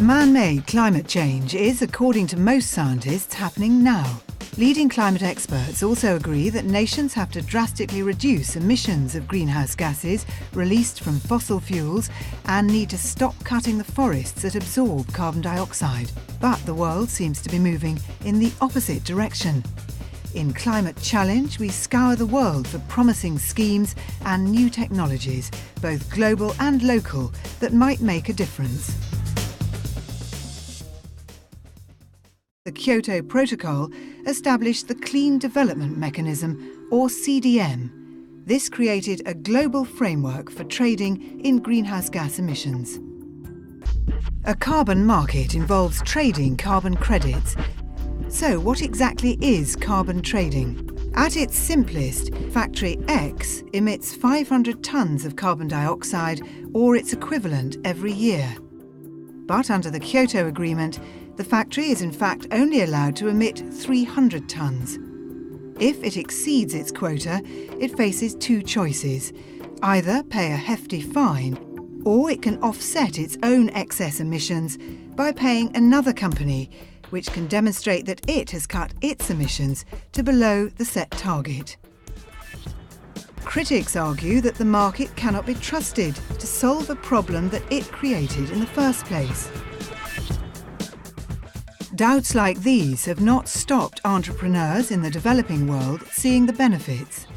Man-made climate change is, according to most scientists, happening now. Leading climate experts also agree that nations have to drastically reduce emissions of greenhouse gases released from fossil fuels and need to stop cutting the forests that absorb carbon dioxide. But the world seems to be moving in the opposite direction. In Climate Challenge, we scour the world for promising schemes and new technologies, both global and local, that might make a difference. The Kyoto Protocol established the Clean Development Mechanism, or CDM. This created a global framework for trading in greenhouse gas emissions. A carbon market involves trading carbon credits. So what exactly is carbon trading? At its simplest, Factory X emits 500 tonnes of carbon dioxide or its equivalent every year. But under the Kyoto Agreement, the factory is in fact only allowed to emit 300 tonnes. If it exceeds its quota, it faces two choices: either pay a hefty fine, or it can offset its own excess emissions by paying another company, which can demonstrate that it has cut its emissions to below the set target. Critics argue that the market cannot be trusted to solve a problem that it created in the first place. Doubts like these have not stopped entrepreneurs in the developing world seeing the benefits.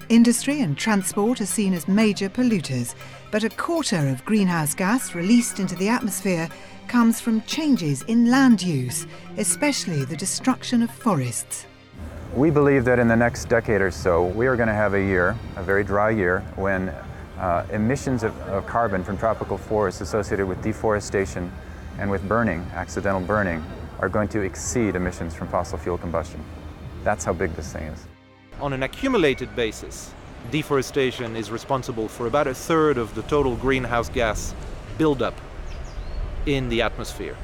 Industry and transport are seen as major polluters, but a quarter of greenhouse gas released into the atmosphere comes from changes in land use, especially the destruction of forests. We believe that in the next decade or so, we are going to have a year, a very dry year, when emissions of carbon from tropical forests associated with deforestation and with burning, accidental burning, are going to exceed emissions from fossil fuel combustion. That's how big this thing is. On an accumulated basis, deforestation is responsible for about a third of the total greenhouse gas buildup in the atmosphere.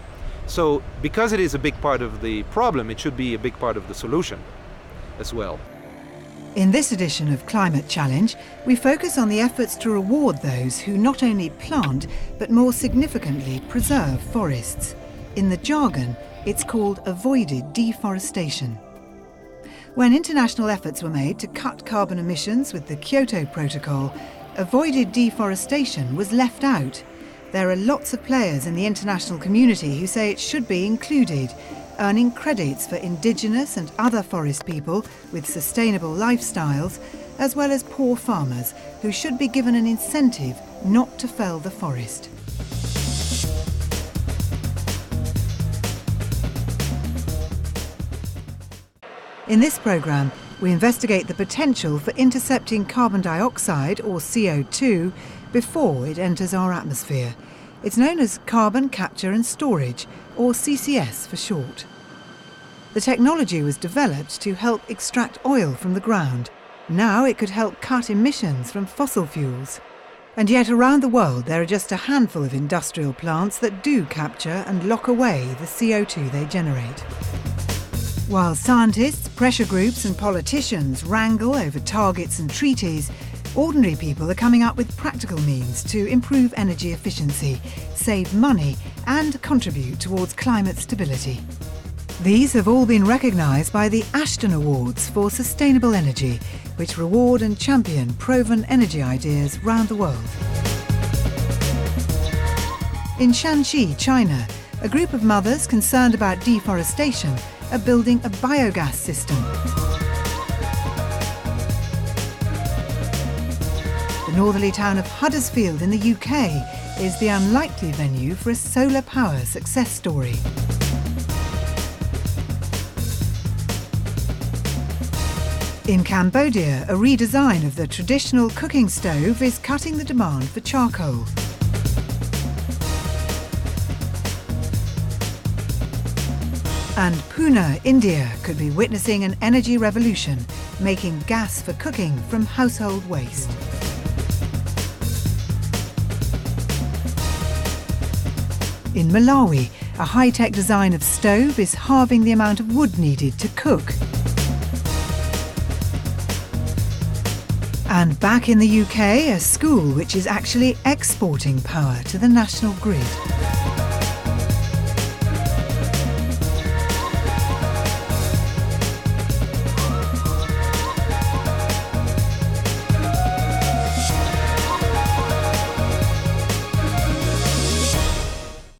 So because it is a big part of the problem, it should be a big part of the solution as well. In this edition of Climate Challenge, we focus on the efforts to reward those who not only plant, but more significantly preserve forests. In the jargon, it's called avoided deforestation. When international efforts were made to cut carbon emissions with the Kyoto Protocol, avoided deforestation was left out. There are lots of players in the international community who say it should be included, earning credits for indigenous and other forest people with sustainable lifestyles, as well as poor farmers who should be given an incentive not to fell the forest. In this programme, we investigate the potential for intercepting carbon dioxide, or CO2, before it enters our atmosphere. It's known as carbon capture and storage, or CCS for short. The technology was developed to help extract oil from the ground. Now it could help cut emissions from fossil fuels. And yet around the world there are just a handful of industrial plants that do capture and lock away the CO2 they generate. While scientists, pressure groups and politicians wrangle over targets and treaties, ordinary people are coming up with practical means to improve energy efficiency, save money and contribute towards climate stability. These have all been recognised by the Ashton Awards for Sustainable Energy, which reward and champion proven energy ideas round the world. In Shanxi, China, a group of mothers concerned about deforestation are building a biogas system. The northerly town of Huddersfield in the UK is the unlikely venue for a solar power success story. In Cambodia, a redesign of the traditional cooking stove is cutting the demand for charcoal. And Pune, India could be witnessing an energy revolution, making gas for cooking from household waste. In Malawi, a high-tech design of stove is halving the amount of wood needed to cook. And back in the UK, a school which is actually exporting power to the national grid.